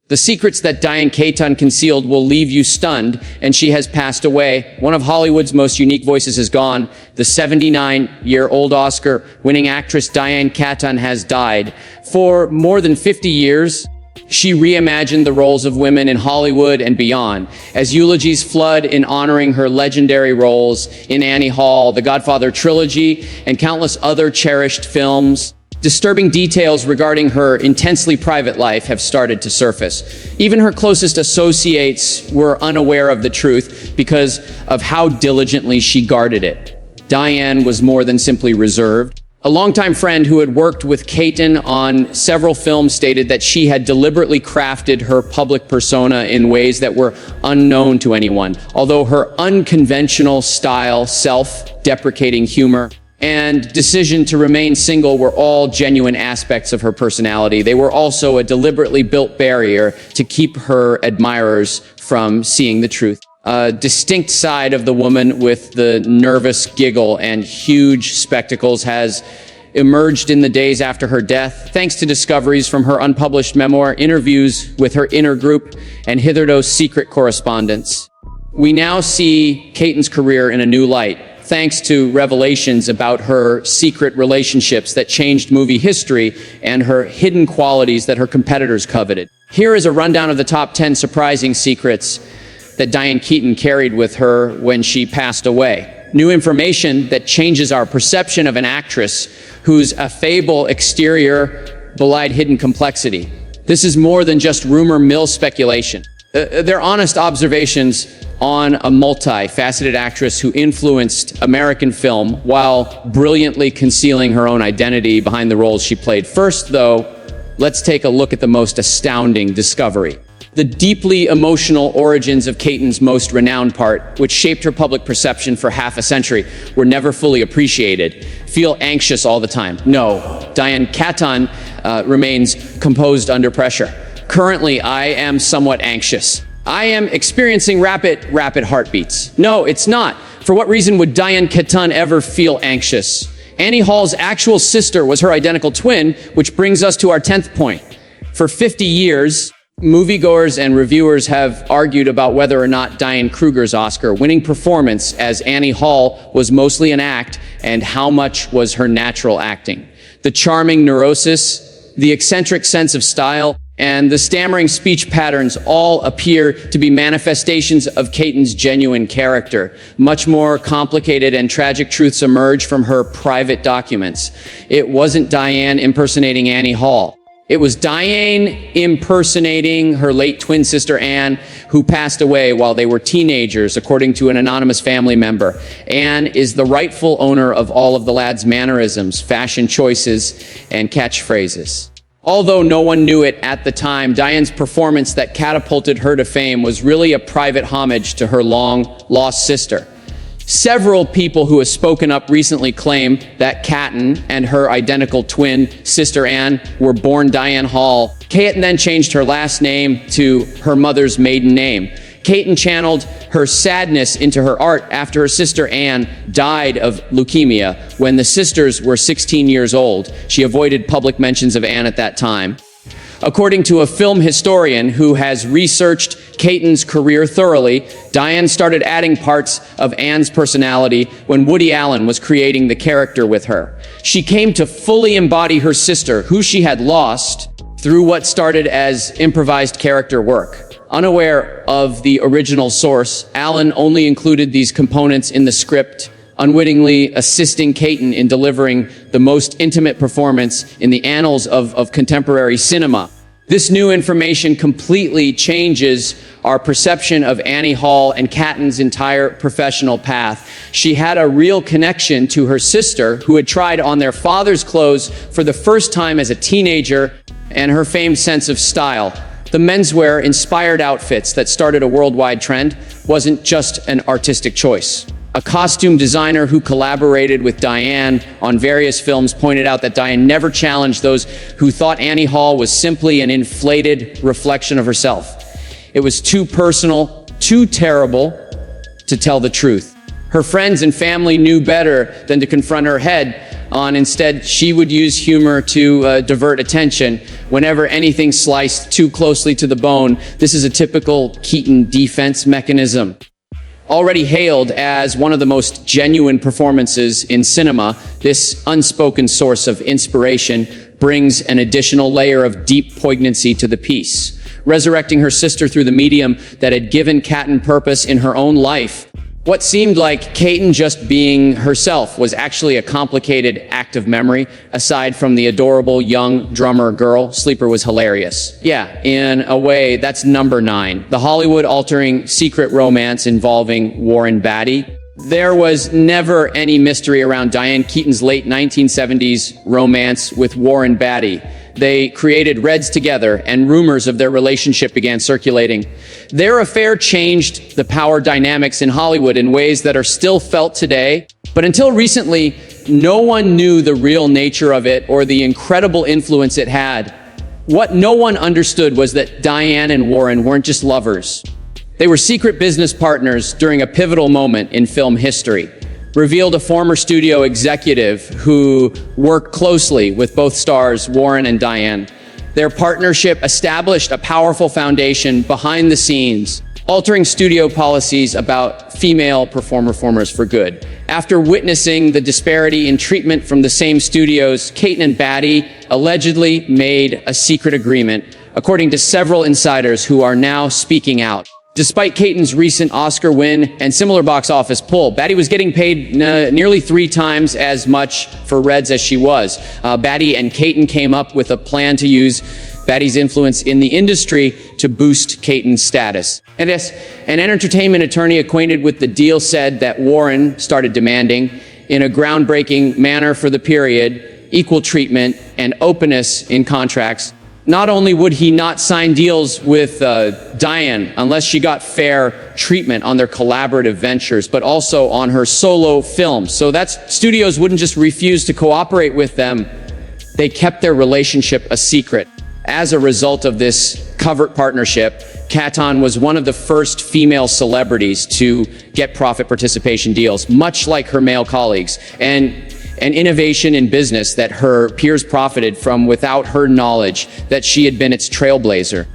The secrets that Diane Keaton concealed will leave you stunned, and she has passed away. One of Hollywood's most unique voices is gone. The 79-year-old Oscar-winning actress Diane Keaton has died. For more than 50 years, she reimagined the roles of women in Hollywood and beyond. As eulogies flood in honoring her legendary roles in Annie Hall, the Godfather trilogy, and countless other cherished films, disturbing details regarding her intensely private life have started to surface. Even her closest associates were unaware of the truth because of how diligently she guarded it. Diane was more than simply reserved. A longtime friend who had worked with Keaton on several films stated that she had deliberately crafted her public persona in ways that were unknown to anyone. Although her unconventional style, self-deprecating humor, and decision to remain single were all genuine aspects of her personality, they were also a deliberately built barrier to keep her admirers from seeing the truth. A distinct side of the woman with the nervous giggle and huge spectacles has emerged in the days after her death, thanks to discoveries from her unpublished memoir, interviews with her inner group, and hitherto secret correspondence. We now see Keaton's career in a new light, thanks to revelations about her secret relationships that changed movie history and her hidden qualities that her competitors coveted. Here is a rundown of the top 10 surprising secrets that Diane Keaton carried with her when she passed away. New information that changes our perception of an actress whose affable exterior belied hidden complexity. This is more than just rumor mill speculation. They're honest observations on a multifaceted actress who influenced American film while brilliantly concealing her own identity behind the roles she played. First, though, let's take a look at the most astounding discovery. The deeply emotional origins of Keaton's most renowned part, which shaped her public perception for half a century, were never fully appreciated. Feel anxious all the time. No, Diane Keaton remains composed under pressure. Currently, I am somewhat anxious. I am experiencing rapid heartbeats. No, it's not. For what reason would Diane Keaton ever feel anxious? Annie Hall's actual sister was her identical twin, which brings us to our 10th point. For 50 years, moviegoers and reviewers have argued about whether or not Diane Kruger's Oscar-winning performance as Annie Hall was mostly an act and how much was her natural acting. The charming neurosis, the eccentric sense of style, and the stammering speech patterns all appear to be manifestations of Keaton's genuine character. Much more complicated and tragic truths emerge from her private documents. It wasn't Diane impersonating Annie Hall. It was Diane impersonating her late twin sister Anne, who passed away while they were teenagers, according to an anonymous family member. Anne is the rightful owner of all of the lad's mannerisms, fashion choices, and catchphrases. Although no one knew it at the time, Diane's performance that catapulted her to fame was really a private homage to her long-lost sister. Several people who have spoken up recently claim that Keaton and her identical twin sister Anne were born Diane Hall. Keaton then changed her last name to her mother's maiden name. Keaton channeled her sadness into her art after her sister Anne died of leukemia when the sisters were 16 years old. She avoided public mentions of Anne at that time. According to a film historian who has researched Keaton's career thoroughly, Diane started adding parts of Anne's personality when Woody Allen was creating the character with her. She came to fully embody her sister, who she had lost, through what started as improvised character work. Unaware of the original source, Allen only included these components in the script, unwittingly assisting Keaton in delivering the most intimate performance in the annals of contemporary cinema. This new information completely changes our perception of Annie Hall and Keaton's entire professional path. She had a real connection to her sister, who had tried on their father's clothes for the first time as a teenager, and her famed sense of style. The menswear-inspired outfits that started a worldwide trend wasn't just an artistic choice. A costume designer who collaborated with Diane on various films pointed out that Diane never challenged those who thought Annie Hall was simply an inflated reflection of herself. It was too personal, too terrible to tell the truth. Her friends and family knew better than to confront her head on. Instead, she would use humor to divert attention whenever anything sliced too closely to the bone. This is a typical Keaton defense mechanism. Already hailed as one of the most genuine performances in cinema, this unspoken source of inspiration brings an additional layer of deep poignancy to the piece, resurrecting her sister through the medium that had given Keaton purpose in her own life. What seemed like Keaton just being herself was actually a complicated act of memory. Aside from the adorable young drummer girl, Sleeper was hilarious. Yeah, in a way, that's number 9. The Hollywood-altering secret romance involving Warren Beatty. There was never any mystery around Diane Keaton's late 1970s romance with Warren Beatty. They created Reds together, and rumors of their relationship began circulating. Their affair changed the power dynamics in Hollywood in ways that are still felt today. But until recently, no one knew the real nature of it or the incredible influence it had. What no one understood was that Diane and Warren weren't just lovers. They were secret business partners during a pivotal moment in film history. Revealed a former studio executive who worked closely with both stars, Warren and Diane. Their partnership established a powerful foundation behind the scenes, altering studio policies about female performers for good. After witnessing the disparity in treatment from the same studios, Keaton and Beatty allegedly made a secret agreement, according to several insiders who are now speaking out. Despite Keaton's recent Oscar win and similar box office pull, Beatty was getting paid nearly 3 times as much for Reds as she was. Beatty and Keaton came up with a plan to use Beatty's influence in the industry to boost Keaton's status. And yes, an entertainment attorney acquainted with the deal said that Warren started demanding, in a groundbreaking manner for the period, equal treatment and openness in contracts. Not only would he not sign deals with Diane unless she got fair treatment on their collaborative ventures, but also on her solo films. So that studios wouldn't just refuse to cooperate with them, they kept their relationship a secret. As a result of this covert partnership, Keaton was one of the first female celebrities to get profit participation deals, much like her male colleagues. And an innovation in business that her peers profited from without her knowledge that she had been its trailblazer.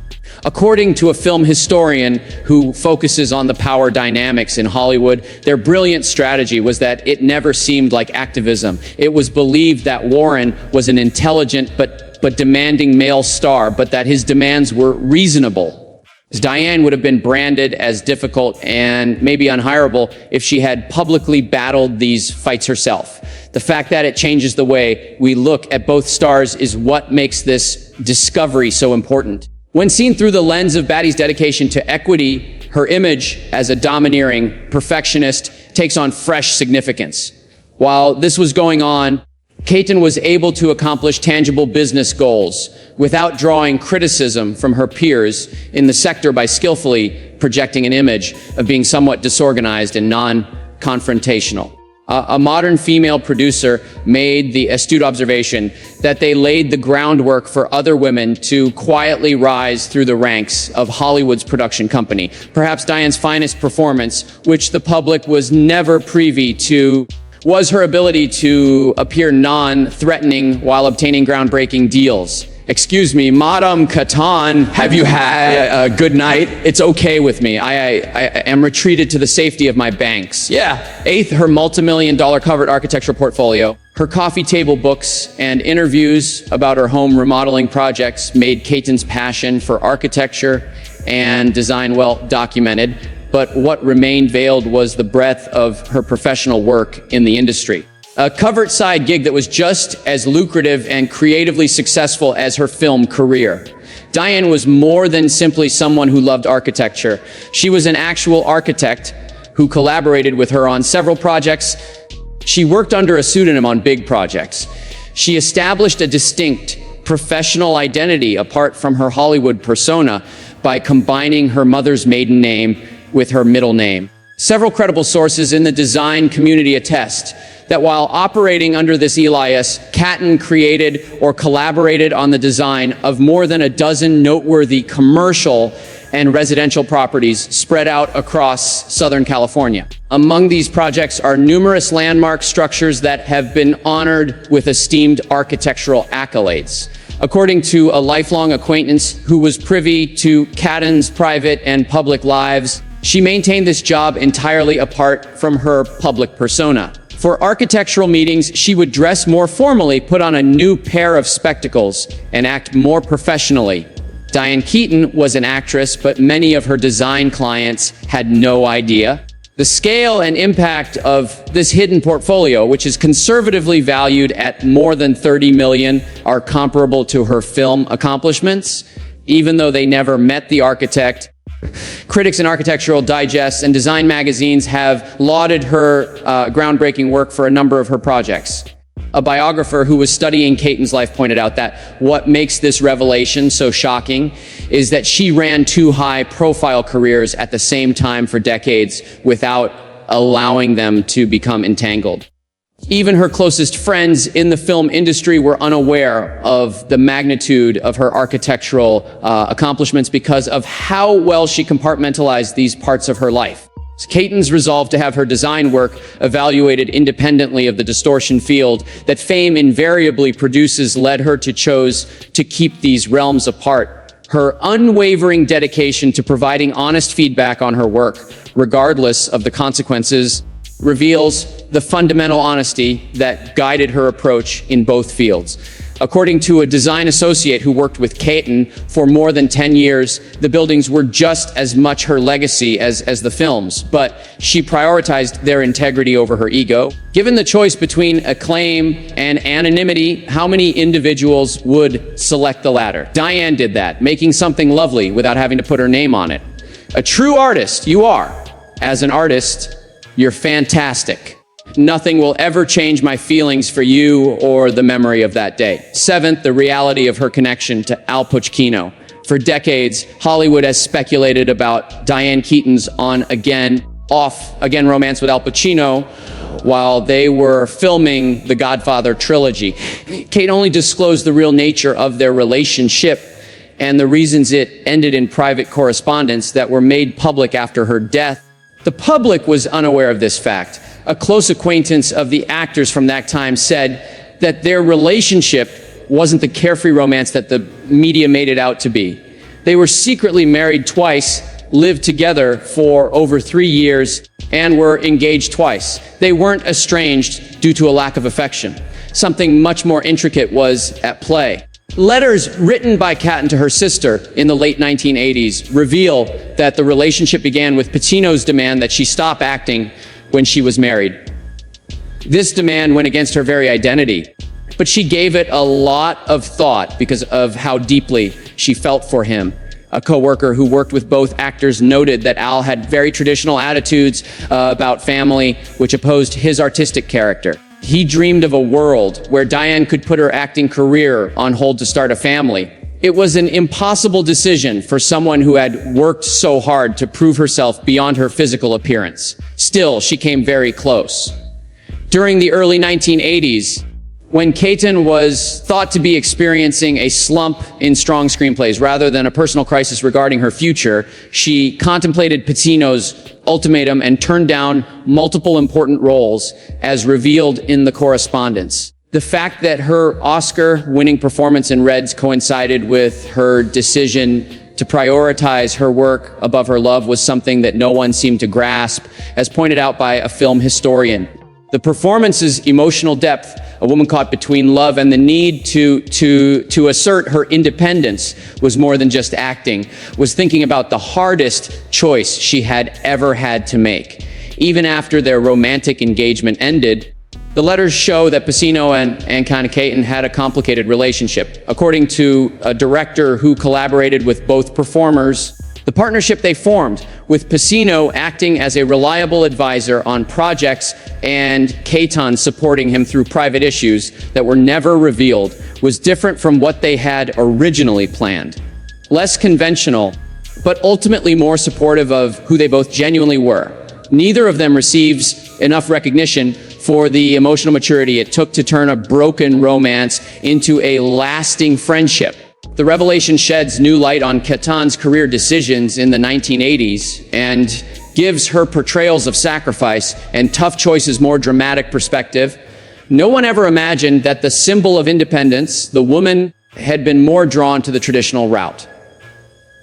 According to a film historian who focuses on the power dynamics in Hollywood, their brilliant strategy was that it never seemed like activism. It was believed that Warren was an intelligent but demanding male star, but that his demands were reasonable. Diane would have been branded as difficult and maybe unhireable if she had publicly battled these fights herself. The fact that it changes the way we look at both stars is what makes this discovery so important. When seen through the lens of Beatty's dedication to equity, her image as a domineering perfectionist takes on fresh significance. While this was going on, Keaton was able to accomplish tangible business goals without drawing criticism from her peers in the sector by skillfully projecting an image of being somewhat disorganized and non-confrontational. A modern female producer made the astute observation that they laid the groundwork for other women to quietly rise through the ranks of Hollywood's production company. Perhaps Diane's finest performance, which the public was never privy to, was her ability to appear non-threatening while obtaining groundbreaking deals. Excuse me, Madame Keaton, have you had a good night? It's okay with me. I am retreated to the safety of my banks. Yeah. 8th, her multi-million-dollar covered architectural portfolio. Her coffee table books and interviews about her home remodeling projects made Keaton's passion for architecture and design well documented. But what remained veiled was the breadth of her professional work in the industry. A covered side gig that was just as lucrative and creatively successful as her film career. Diane was more than simply someone who loved architecture. She was an actual architect who collaborated with her on several projects. She worked under a pseudonym on big projects. She established a distinct professional identity apart from her Hollywood persona by combining her mother's maiden name with her middle name. Several credible sources in the design community attest that while operating under this alias, Keaton created or collaborated on the design of more than a dozen noteworthy commercial and residential properties spread out across Southern California. Among these projects are numerous landmark structures that have been honored with esteemed architectural accolades. According to a lifelong acquaintance who was privy to Keaton's private and public lives, she maintained this job entirely apart from her public persona. For architectural meetings, she would dress more formally, put on a new pair of spectacles, and act more professionally. Diane Keaton was an actress, but many of her design clients had no idea. The scale and impact of this hidden portfolio, which is conservatively valued at more than $30 million, are comparable to her film accomplishments, even though they never met the architect. Critics in architectural digests and design magazines have lauded her groundbreaking work for a number of her projects. A biographer who was studying Keaton's life pointed out that what makes this revelation so shocking is that she ran two high-profile careers at the same time for decades without allowing them to become entangled. Even her closest friends in the film industry were unaware of the magnitude of her architectural accomplishments because of how well she compartmentalized these parts of her life. Keaton's resolve to have her design work evaluated independently of the distortion field that fame invariably produces led her to choose to keep these realms apart. Her unwavering dedication to providing honest feedback on her work, regardless of the consequences, reveals the fundamental honesty that guided her approach in both fields. According to a design associate who worked with Keaton for more than 10 years, the buildings were just as much her legacy as the films, but she prioritized their integrity over her ego. Given the choice between acclaim and anonymity, how many individuals would select the latter? Diane did that, making something lovely without having to put her name on it. A true artist, you are. As an artist, you're fantastic. Nothing will ever change my feelings for you or the memory of that day. Seventh, the reality of her connection to Al Pacino. For decades, Hollywood has speculated about Diane Keaton's on-again, off-again romance with Al Pacino while they were filming the Godfather trilogy. Kate only disclosed the real nature of their relationship and the reasons it ended in private correspondence that were made public after her death. The public was unaware of this fact. A close acquaintance of the actors from that time said that their relationship wasn't the carefree romance that the media made it out to be. They were secretly married twice, lived together for over 3 years, and were engaged twice. They weren't estranged due to a lack of affection. Something much more intricate was at play. Letters written by Keaton to her sister in the late 1980s reveal that the relationship began with Pacino's demand that she stop acting when she was married. This demand went against her very identity, but she gave it a lot of thought because of how deeply she felt for him. A co-worker who worked with both actors noted that Al had very traditional attitudes about family, which opposed his artistic character. He dreamed of a world where Diane could put her acting career on hold to start a family. It was an impossible decision for someone who had worked so hard to prove herself beyond her physical appearance. Still, she came very close. During the early 1980s, when Keaton was thought to be experiencing a slump in strong screenplays rather than a personal crisis regarding her future, she contemplated Pacino's ultimatum and turned down multiple important roles as revealed in the correspondence. The fact that her Oscar-winning performance in Reds coincided with her decision to prioritize her work above her love was something that no one seemed to grasp, as pointed out by a film historian. The performance's emotional depth, a woman caught between love and the need to assert her independence, was more than just acting, was thinking about the hardest choice she had ever had to make. Even after their romantic engagement ended, the letters show that Pacino and Keaton had a complicated relationship. According to a director who collaborated with both performers, the partnership they formed, with Pacino acting as a reliable advisor on projects and Keaton supporting him through private issues that were never revealed, was different from what they had originally planned. Less conventional, but ultimately more supportive of who they both genuinely were. Neither of them receives enough recognition for the emotional maturity it took to turn a broken romance into a lasting friendship. The revelation sheds new light on Keaton's career decisions in the 1980s and gives her portrayals of sacrifice and tough choices more dramatic perspective. No one ever imagined that the symbol of independence, the woman, had been more drawn to the traditional route.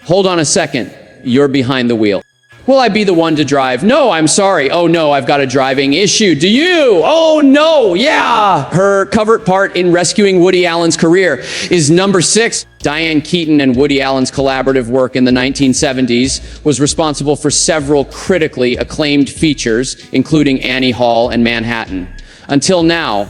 Hold on a second, you're behind the wheel. Will I be the one to drive? No, I'm sorry. Oh no, I've got a driving issue. Do you? Oh no, yeah. Her covert part in rescuing Woody Allen's career is number 6. Diane Keaton and Woody Allen's collaborative work in the 1970s was responsible for several critically acclaimed features, including Annie Hall and Manhattan. Until now,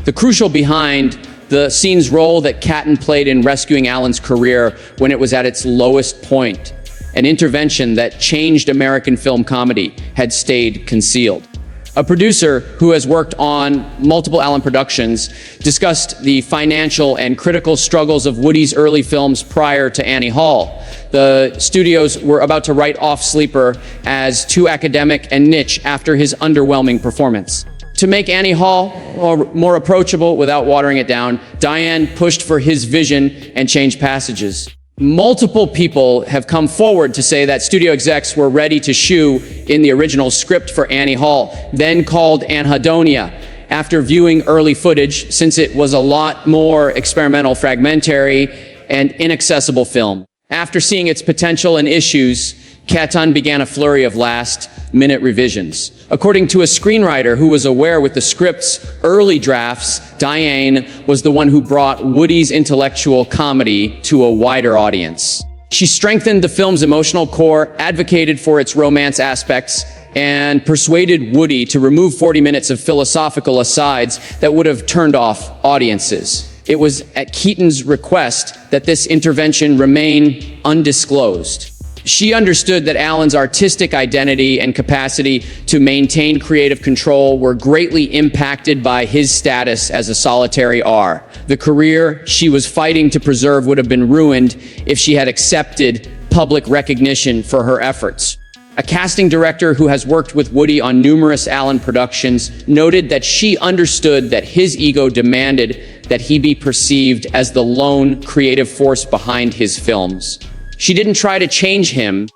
the crucial behind the scenes role that Keaton played in rescuing Allen's career when it was at its lowest point, an intervention that changed American film comedy, had stayed concealed. A producer who has worked on multiple Allen productions discussed the financial and critical struggles of Woody's early films prior to Annie Hall. The studios were about to write off Sleeper as too academic and niche after his underwhelming performance. To make Annie Hall more approachable without watering it down, Diane pushed for his vision and changed passages. Multiple people have come forward to say that studio execs were ready to shoe in the original script for Annie Hall, then called Anhedonia, after viewing early footage, since it was a lot more experimental, fragmentary, and inaccessible film. After seeing its potential and issues, Keaton began a flurry of last-minute revisions. According to a screenwriter who was aware with the script's early drafts, Diane was the one who brought Woody's intellectual comedy to a wider audience. She strengthened the film's emotional core, advocated for its romance aspects, and persuaded Woody to remove 40 minutes of philosophical asides that would have turned off audiences. It was at Keaton's request that this intervention remain undisclosed. She understood that Allen's artistic identity and capacity to maintain creative control were greatly impacted by his status as a solitary R. The career she was fighting to preserve would have been ruined if she had accepted public recognition for her efforts. A casting director who has worked with Woody on numerous Allen productions noted that she understood that his ego demanded that he be perceived as the lone creative force behind his films. She didn't try to change him,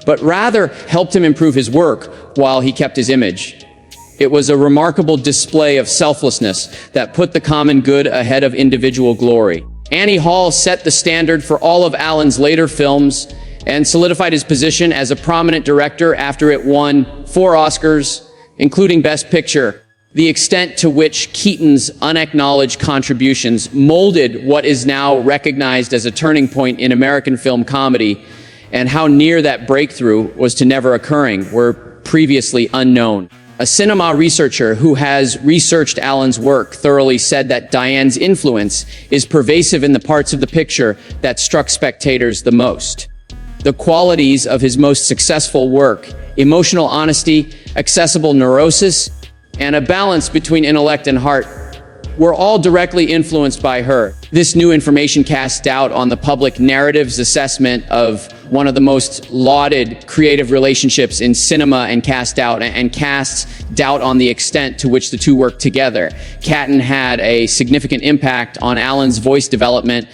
but rather helped him improve his work while he kept his image. It was a remarkable display of selflessness that put the common good ahead of individual glory. Annie Hall set the standard for all of Allen's later films and solidified his position as a prominent director after it won 4 Oscars, including Best Picture. The extent to which Keaton's unacknowledged contributions molded what is now recognized as a turning point in American film comedy, and how near that breakthrough was to never occurring, were previously unknown. A cinema researcher who has researched Allen's work thoroughly said that Diane's influence is pervasive in the parts of the picture that struck spectators the most. The qualities of his most successful work, emotional honesty, accessible neurosis, and a balance between intellect and heart, were all directly influenced by her. This new information casts doubt on the public narrative's assessment of one of the most lauded creative relationships in cinema, and casts doubt on the extent to which the two work together. Keaton had a significant impact on Allen's voice development,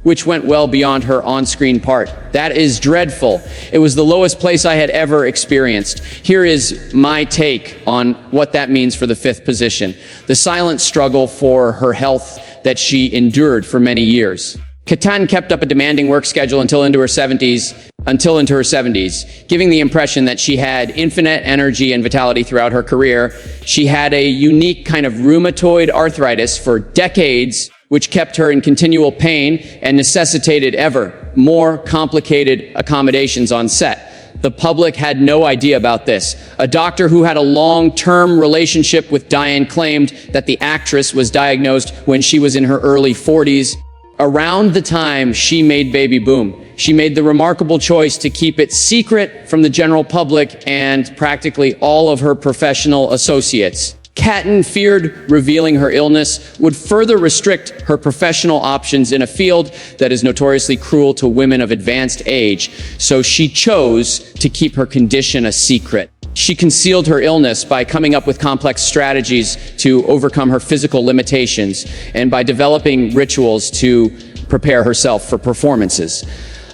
which went well beyond her on-screen part. That is dreadful. It was the lowest place I had ever experienced. Here is my take on what that means for the 5th position. The silent struggle for her health that she endured for many years. Keaton kept up a demanding work schedule until into her 70s, giving the impression that she had infinite energy and vitality throughout her career. She had a unique kind of rheumatoid arthritis for decades, which kept her in continual pain and necessitated ever more complicated accommodations on set. The public had no idea about this. A doctor who had a long-term relationship with Diane claimed that the actress was diagnosed when she was in her early 40s. Around the time she made Baby Boom, she made the remarkable choice to keep it secret from the general public and practically all of her professional associates. Keaton feared revealing her illness would further restrict her professional options in a field that is notoriously cruel to women of advanced age, so she chose to keep her condition a secret. She concealed her illness by coming up with complex strategies to overcome her physical limitations, and by developing rituals to prepare herself for performances.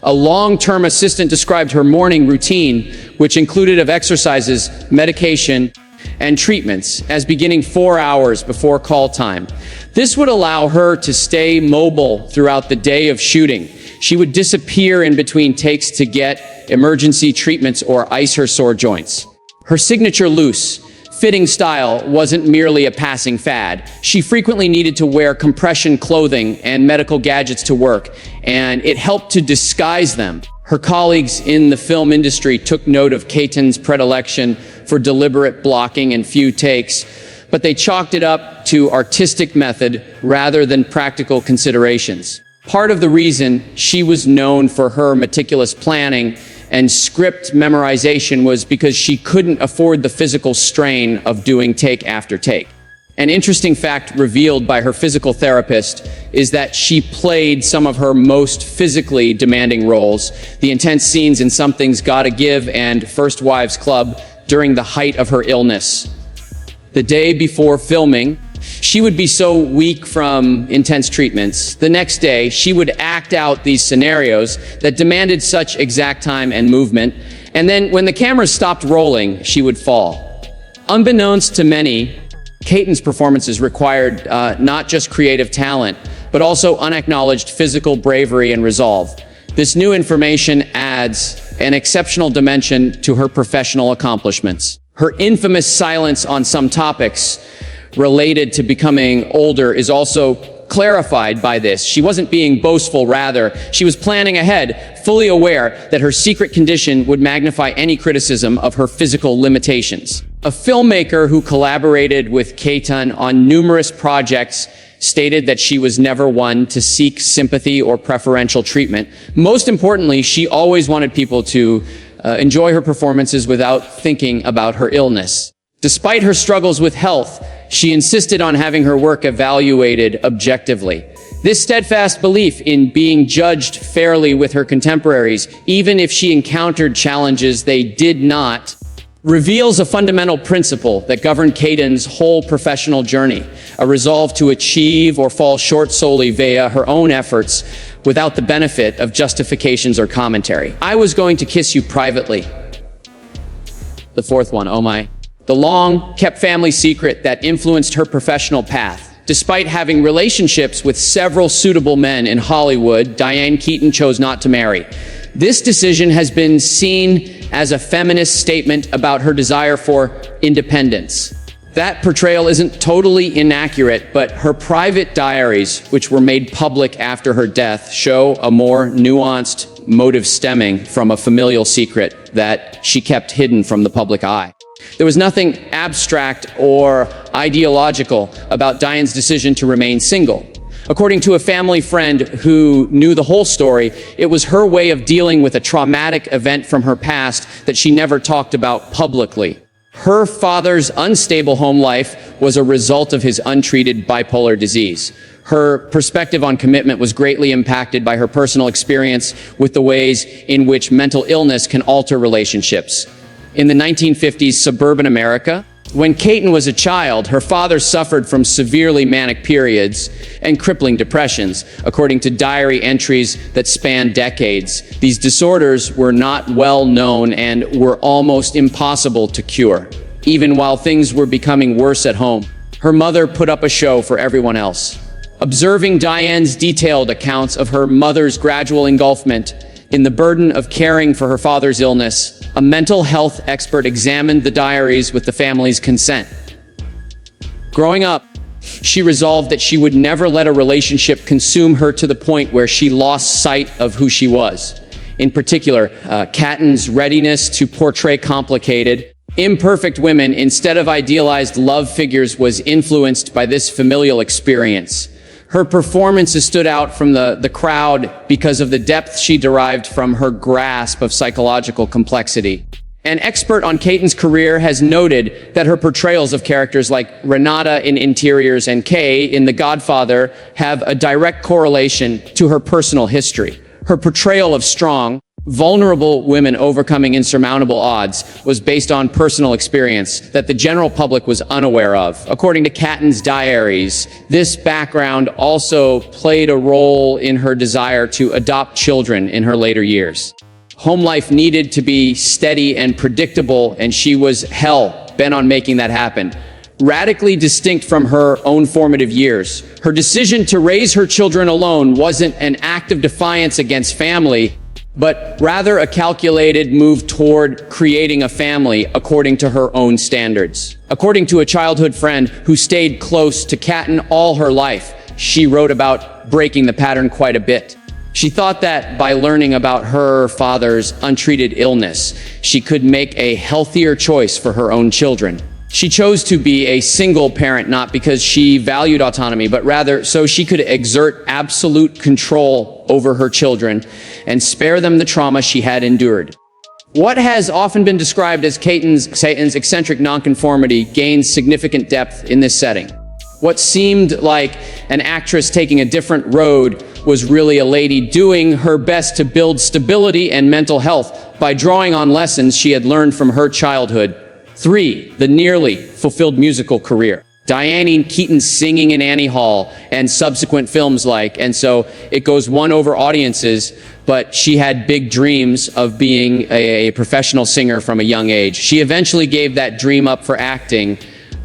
A long-term assistant described her morning routine, which included of exercises, medication, and treatments, as beginning 4 hours before call time. This would allow her to stay mobile throughout the day of shooting. She would disappear in between takes to get emergency treatments or ice her sore joints. Her signature loose, fitting style wasn't merely a passing fad. She frequently needed to wear compression clothing and medical gadgets to work, and it helped to disguise them. Her colleagues in the film industry took note of Keaton's predilection for deliberate blocking and few takes, but they chalked it up to artistic method rather than practical considerations. Part of the reason she was known for her meticulous planning and script memorization was because she couldn't afford the physical strain of doing take after take. An interesting fact revealed by her physical therapist is that she played some of her most physically demanding roles, the intense scenes in Something's Gotta Give and First Wives Club, during the height of her illness. The day before filming, she would be so weak from intense treatments. The next day, she would act out these scenarios that demanded such exact time and movement, and then when the cameras stopped rolling, she would fall. Unbeknownst to many, Keaton's performances required not just creative talent, but also unacknowledged physical bravery and resolve. This new information adds an exceptional dimension to her professional accomplishments. Her infamous silence on some topics related to becoming older is also clarified by this. She wasn't being boastful, rather, she was planning ahead, fully aware that her secret condition would magnify any criticism of her physical limitations. A filmmaker who collaborated with Keaton on numerous projects stated that she was never one to seek sympathy or preferential treatment. Most importantly, she always wanted people to enjoy her performances without thinking about her illness. Despite her struggles with health, she insisted on having her work evaluated objectively. This steadfast belief in being judged fairly with her contemporaries, even if she encountered challenges they did not, reveals a fundamental principle that governed Keaton's whole professional journey, a resolve to achieve or fall short solely via her own efforts without the benefit of justifications or commentary. I Was Going to Kiss You Privately. The fourth one, oh my. The long-kept family secret that influenced her professional path. Despite having relationships with several suitable men in Hollywood, Diane Keaton chose not to marry. This decision has been seen as a feminist statement about her desire for independence. That portrayal isn't totally inaccurate, but her private diaries, which were made public after her death, show a more nuanced motive stemming from a familial secret that she kept hidden from the public eye. There was nothing abstract or ideological about Diane's decision to remain single. According to a family friend who knew the whole story, it was her way of dealing with a traumatic event from her past that she never talked about publicly. Her father's unstable home life was a result of his untreated bipolar disease. Her perspective on commitment was greatly impacted by her personal experience with the ways in which mental illness can alter relationships. In the 1950s suburban America, when Keaton was a child, her father suffered from severely manic periods and crippling depressions, according to diary entries that span decades. These disorders were not well known and were almost impossible to cure. Even while things were becoming worse at home, her mother put up a show for everyone else. Observing Diane's detailed accounts of her mother's gradual engulfment in the burden of caring for her father's illness, a mental health expert examined the diaries with the family's consent. Growing up, she resolved that she would never let a relationship consume her to the point where she lost sight of who she was. In particular, Keaton's readiness to portray complicated, imperfect women instead of idealized love figures was influenced by this familial experience. Her performances stood out from the crowd because of the depth she derived from her grasp of psychological complexity. An expert on Keaton's career has noted that her portrayals of characters like Renata in Interiors and Kay in The Godfather have a direct correlation to her personal history. Her portrayal of strong, Vulnerable women overcoming insurmountable odds was based on personal experience that the general public was unaware of. According to Keaton's diaries, this background also played a role in her desire to adopt children in her later years. Home life needed to be steady and predictable, and she was hell-bent on making that happen. Radically distinct from her own formative years, her decision to raise her children alone wasn't an act of defiance against family, but rather a calculated move toward creating a family according to her own standards. According to a childhood friend who stayed close to Keaton all her life, she wrote about breaking the pattern quite a bit. She thought that by learning about her father's untreated illness, she could make a healthier choice for her own children. She chose to be a single parent not because she valued autonomy, but rather so she could exert absolute control over her children and spare them the trauma she had endured. What has often been described as Satan's eccentric nonconformity gains significant depth in this setting. What seemed like an actress taking a different road was really a lady doing her best to build stability and mental health by drawing on lessons she had learned from her childhood. 3. The nearly fulfilled musical career. Diane Keaton singing in Annie Hall and subsequent films like, and so it goes won over audiences, but she had big dreams of being a professional singer from a young age. She eventually gave that dream up for acting,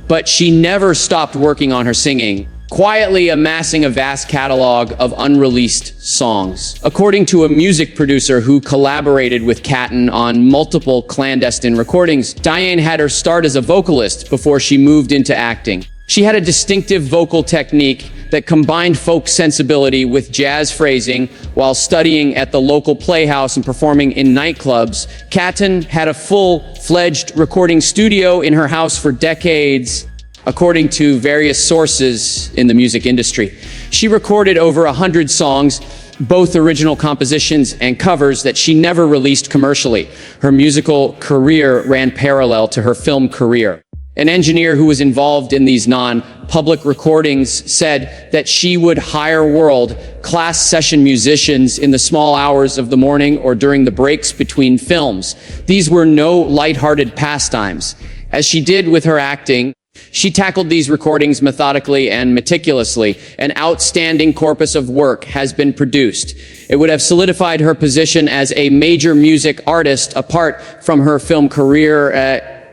but she never stopped working on her singing, quietly amassing a vast catalog of unreleased songs. According to a music producer who collaborated with Keaton on multiple clandestine recordings, Diane had her start as a vocalist before she moved into acting. She had a distinctive vocal technique that combined folk sensibility with jazz phrasing while studying at the local playhouse and performing in nightclubs. Keaton had a full-fledged recording studio in her house for decades, according to various sources in the music industry. She recorded over 100 songs, both original compositions and covers that she never released commercially. Her musical career ran parallel to her film career. An engineer who was involved in these non-public recordings said that she would hire world-class session musicians in the small hours of the morning or during the breaks between films. These were no lighthearted pastimes. As she did with her acting, she tackled these recordings methodically and meticulously. An outstanding corpus of work has been produced. It would have solidified her position as a major music artist apart from her film career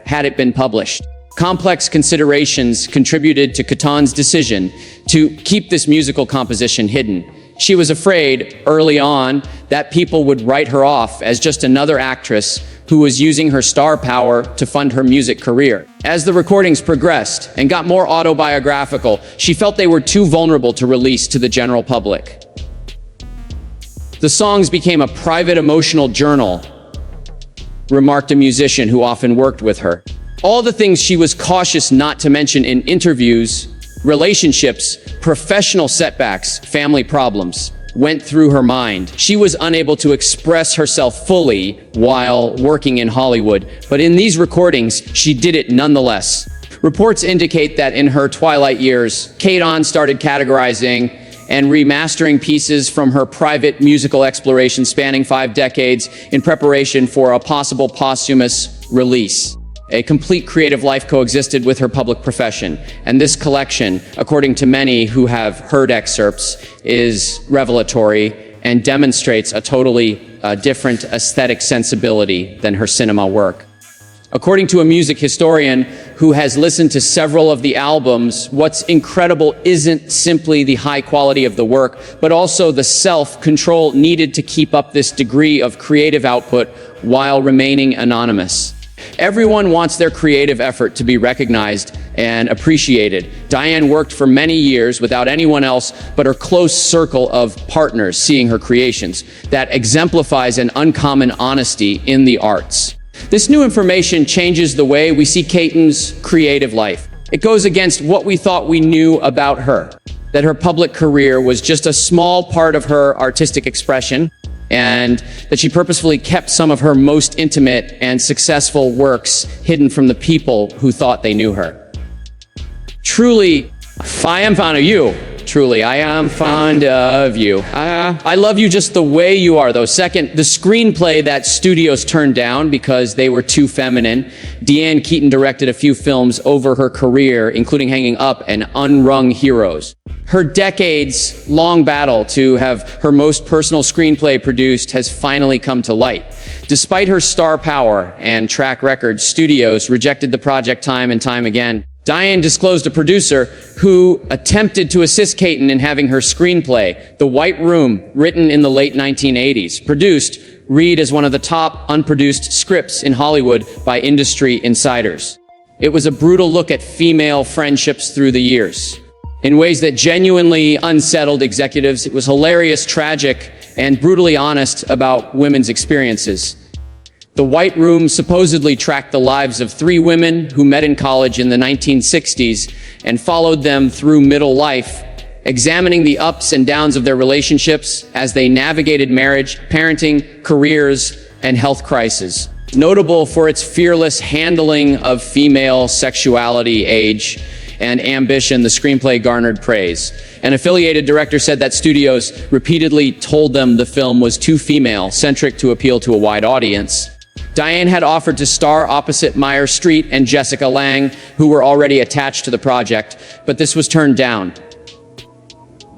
had it been published. Complex considerations contributed to Keaton's decision to keep this musical composition hidden. She was afraid early on that people would write her off as just another actress who was using her star power to fund her music career. As the recordings progressed and got more autobiographical, she felt they were too vulnerable to release to the general public. The songs became a private emotional journal, remarked a musician who often worked with her. All the things she was cautious not to mention in interviews, relationships, professional setbacks, family problems, went through her mind. She was unable to express herself fully while working in Hollywood, but in these recordings, she did it nonetheless. Reports indicate that in her twilight years, Keaton started categorizing and remastering pieces from her private musical exploration spanning 5 decades in preparation for a possible posthumous release. A complete creative life coexisted with her public profession, and this collection, according to many who have heard excerpts, is revelatory and demonstrates a totally different aesthetic sensibility than her cinema work. According to a music historian who has listened to several of the albums, what's incredible isn't simply the high quality of the work, but also the self-control needed to keep up this degree of creative output while remaining anonymous. Everyone wants their creative effort to be recognized and appreciated. Diane worked for many years without anyone else but her close circle of partners seeing her creations. That exemplifies an uncommon honesty in the arts. This new information changes the way we see Keaton's creative life. It goes against what we thought we knew about her, that her public career was just a small part of her artistic expression, and that she purposefully kept some of her most intimate and successful works hidden from the people who thought they knew her. Truly, I am fan of you. truly. I am fond of you. I love you just the way you are, though. Second, the screenplay that studios turned down because they were too feminine. Diane Keaton directed a few films over her career, including Hanging Up and Unwrung Heroes. Her decades-long battle to have her most personal screenplay produced has finally come to light. Despite her star power and track record, studios rejected the project time and time again. Diane disclosed a producer who attempted to assist Keaton in having her screenplay, The White Room, written in the late 1980s, produced, read as one of the top unproduced scripts in Hollywood by industry insiders. It was a brutal look at female friendships through the years. In ways that genuinely unsettled executives, it was hilarious, tragic, and brutally honest about women's experiences. The White Room supposedly tracked the lives of 3 women who met in college in the 1960s and followed them through middle life, examining the ups and downs of their relationships as they navigated marriage, parenting, careers, and health crises. Notable for its fearless handling of female sexuality, age, and ambition, the screenplay garnered praise. An affiliated director said that studios repeatedly told them the film was too female-centric to appeal to a wide audience. Diane had offered to star opposite Meyer Street and Jessica Lange, who were already attached to the project, but this was turned down.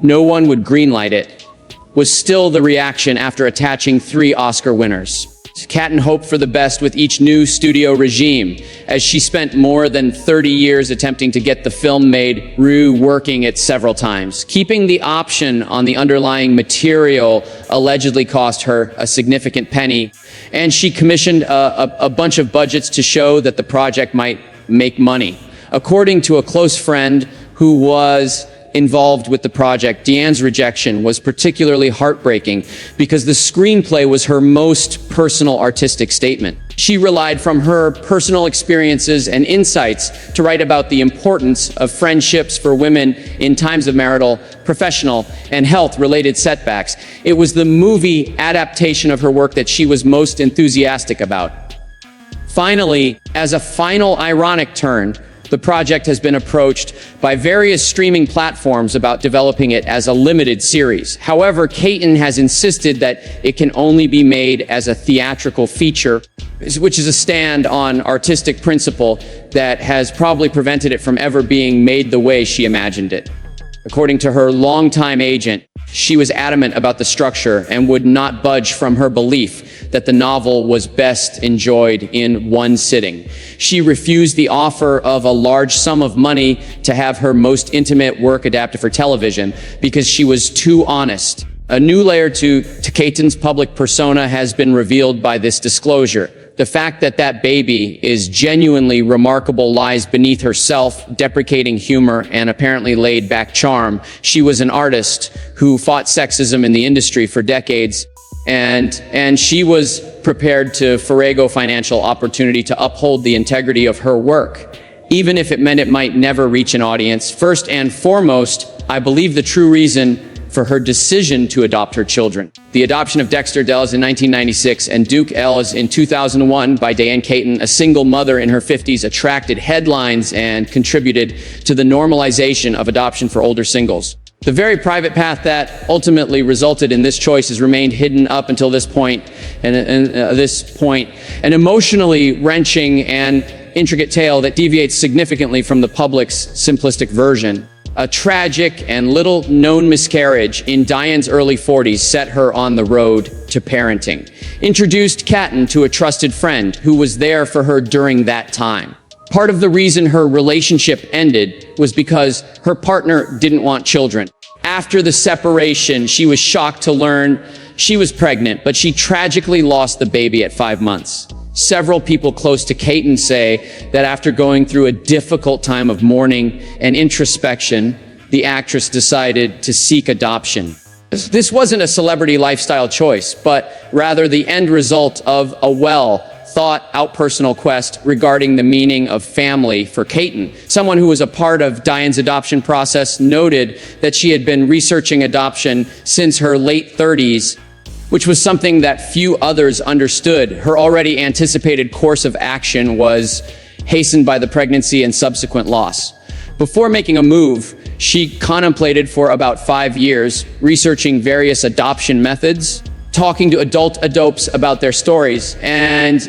No one would greenlight it, was still the reaction after attaching 3 Oscar winners. Keaton hoped for the best with each new studio regime, as she spent more than 30 years attempting to get the film made, reworking it several times. Keeping the option on the underlying material allegedly cost her a significant penny, and she commissioned a bunch of budgets to show that the project might make money. According to a close friend who was involved with the project, Diane's rejection was particularly heartbreaking because the screenplay was her most personal artistic statement. She relied from her personal experiences and insights to write about the importance of friendships for women in times of marital, professional, and health-related setbacks. It was the movie adaptation of her work that she was most enthusiastic about. Finally, as a final ironic turn, the project has been approached by various streaming platforms about developing it as a limited series. However, Keaton has insisted that it can only be made as a theatrical feature, which is a stand on artistic principle that has probably prevented it from ever being made the way she imagined it. According to her longtime agent, she was adamant about the structure and would not budge from her belief that the novel was best enjoyed in one sitting. She refused the offer of a large sum of money to have her most intimate work adapted for television because she was too honest. A new layer to Keaton's public persona has been revealed by this disclosure. The fact that that baby is genuinely remarkable lies beneath her self-deprecating humor and apparently laid-back charm. She was an artist who fought sexism in the industry for decades, and she was prepared to forego financial opportunity to uphold the integrity of her work, even if it meant it might never reach an audience. First and foremost, I believe the true reason for her decision to adopt her children. The adoption of Dexter Dells in 1996 and Duke Ellis in 2001 by Diane Keaton, a single mother in her 50s, attracted headlines and contributed to the normalization of adoption for older singles. The very private path that ultimately resulted in this choice has remained hidden up until this point, an emotionally wrenching and intricate tale that deviates significantly from the public's simplistic version. A tragic and little-known miscarriage in Diane's early 40s set her on the road to parenting. Introduced Keaton to a trusted friend who was there for her during that time. Part of the reason her relationship ended was because her partner didn't want children. After the separation, she was shocked to learn she was pregnant, but she tragically lost the baby at 5 months. Several people close to Keaton say that after going through a difficult time of mourning and introspection, the actress decided to seek adoption. This wasn't a celebrity lifestyle choice, but rather the end result of a well-thought-out personal quest regarding the meaning of family for Keaton. Someone who was a part of Diane's adoption process noted that she had been researching adoption since her late 30s, which was something that few others understood. Her already anticipated course of action was hastened by the pregnancy and subsequent loss. Before making a move, She contemplated for about 5 years, researching various adoption methods, talking to adult adopts about their stories, and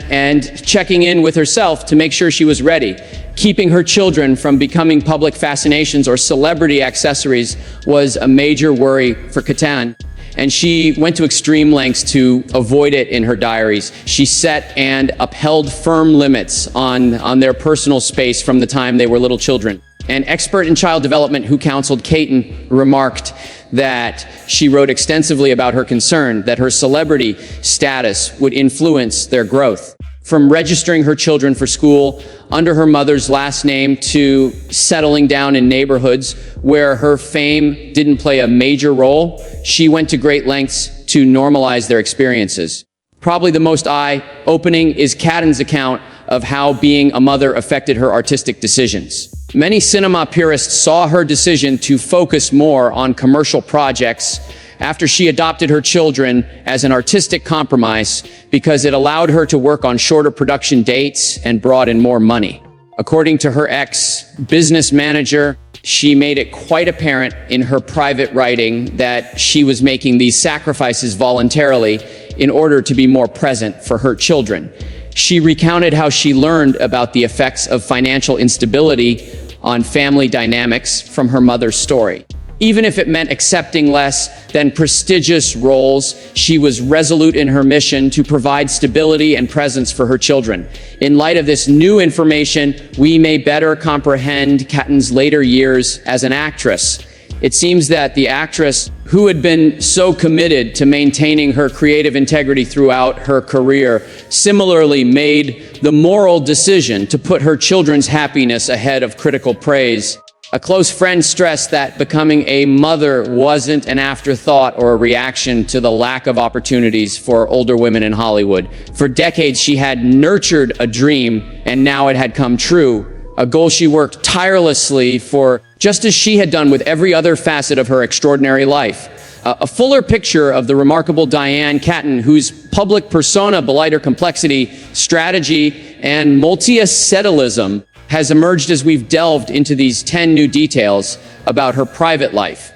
checking in with herself to make sure she was ready. Keeping her children from becoming public fascinations or celebrity accessories was a major worry for Keaton, and she went to extreme lengths to avoid it in her diaries. She set and upheld firm limits on their personal space from the time they were little children. An expert in child development who counseled Keaton remarked that she wrote extensively about her concern that her celebrity status would influence their growth. From registering her children for school under her mother's last name to settling down in neighborhoods where her fame didn't play a major role, she went to great lengths to normalize their experiences. Probably the most eye-opening is Keaton's account of how being a mother affected her artistic decisions. Many cinema purists saw her decision to focus more on commercial projects after she adopted her children as an artistic compromise because it allowed her to work on shorter production dates and brought in more money. According to her ex-business manager, she made it quite apparent in her private writing that she was making these sacrifices voluntarily in order to be more present for her children. She recounted how she learned about the effects of financial instability on family dynamics from her mother's story. Even if it meant accepting less than prestigious roles, she was resolute in her mission to provide stability and presence for her children. In light of this new information, we may better comprehend Keaton's later years as an actress. It seems that the actress, who had been so committed to maintaining her creative integrity throughout her career, similarly made the moral decision to put her children's happiness ahead of critical praise. A close friend stressed that becoming a mother wasn't an afterthought or a reaction to the lack of opportunities for older women in Hollywood. For decades, she had nurtured a dream, and now it had come true. A goal she worked tirelessly for, just as she had done with every other facet of her extraordinary life. A fuller picture of the remarkable Diane Keaton, whose public persona belied her complexity, strategy, and multi-acetalism, has emerged as we've delved into these 10 new details about her private life.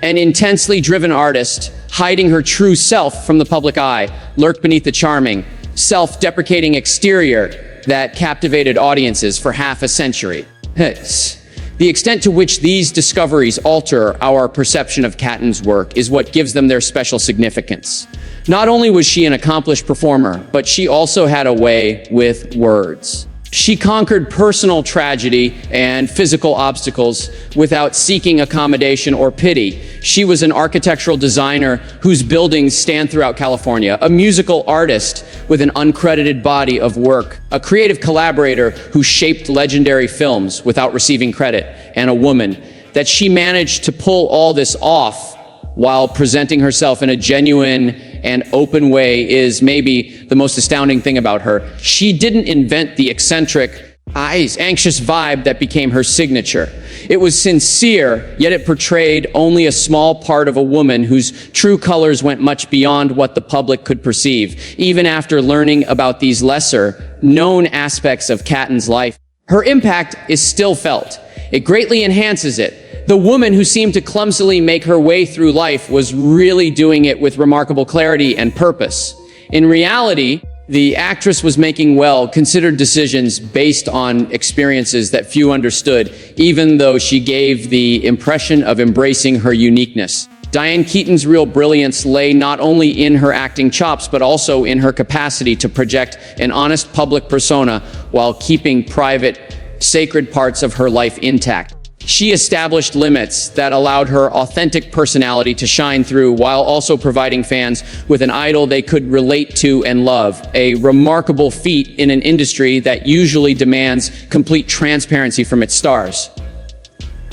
An intensely driven artist, hiding her true self from the public eye, lurked beneath the charming, self-deprecating exterior that captivated audiences for half a century. The extent to which these discoveries alter our perception of Keaton's work is what gives them their special significance. Not only was she an accomplished performer, but she also had a way with words. She conquered personal tragedy and physical obstacles without seeking accommodation or pity. She was an architectural designer whose buildings stand throughout California, a musical artist with an uncredited body of work, a creative collaborator who shaped legendary films without receiving credit, and a woman. That she managed to pull all this off while presenting herself in a genuine and open way is maybe the most astounding thing about her. She didn't invent the eccentric, anxious vibe that became her signature. It was sincere, yet it portrayed only a small part of a woman whose true colors went much beyond what the public could perceive. Even after learning about these lesser-known aspects of Keaton's life, her impact is still felt. It greatly enhances it. The woman who seemed to clumsily make her way through life was really doing it with remarkable clarity and purpose. In reality, the actress was making well-considered decisions based on experiences that few understood, even though she gave the impression of embracing her uniqueness. Diane Keaton's real brilliance lay not only in her acting chops, but also in her capacity to project an honest public persona while keeping private, sacred parts of her life intact. She established limits that allowed her authentic personality to shine through while also providing fans with an idol they could relate to and love, a remarkable feat in an industry that usually demands complete transparency from its stars.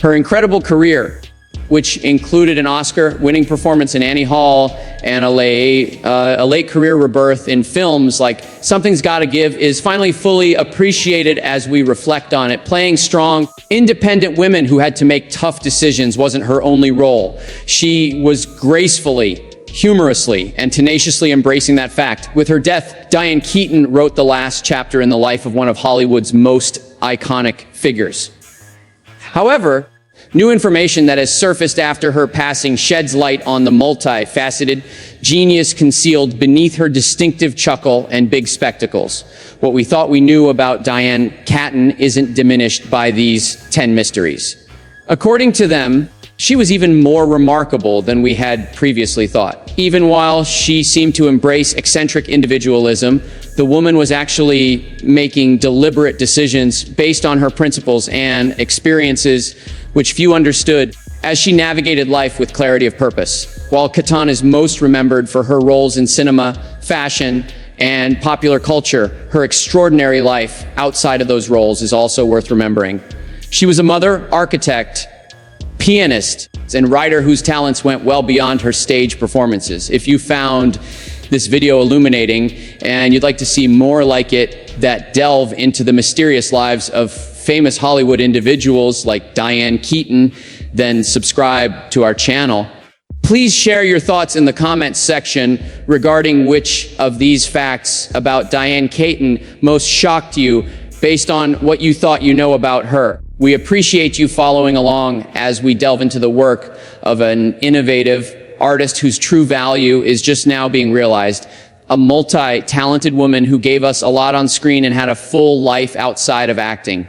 Her incredible career, which included an Oscar-winning performance in Annie Hall and a late career rebirth in films like Something's Gotta Give, is finally fully appreciated as we reflect on it. Playing strong, independent women who had to make tough decisions wasn't her only role. She was gracefully, humorously, and tenaciously embracing that fact. With her death, Diane Keaton wrote the last chapter in the life of one of Hollywood's most iconic figures. However, New information that has surfaced after her passing sheds light on the multifaceted genius concealed beneath her distinctive chuckle and big spectacles. What we thought we knew about Diane Keaton isn't diminished by these 10 mysteries. According to them, she was even more remarkable than we had previously thought. Even while she seemed to embrace eccentric individualism, the woman was actually making deliberate decisions based on her principles and experiences which few understood as she navigated life with clarity of purpose. While Keaton is most remembered for her roles in cinema, fashion, and popular culture, her extraordinary life outside of those roles is also worth remembering. She was a mother, architect, pianist, and writer whose talents went well beyond her stage performances. If you found this video illuminating and you'd like to see more like it that delve into the mysterious lives of famous Hollywood individuals like Diane Keaton, then subscribe to our channel. Please share your thoughts in the comments section regarding which of these facts about Diane Keaton most shocked you based on what you thought you know about her. We appreciate you following along as we delve into the work of an innovative artist whose true value is just now being realized. A multi-talented woman who gave us a lot on screen and had a full life outside of acting.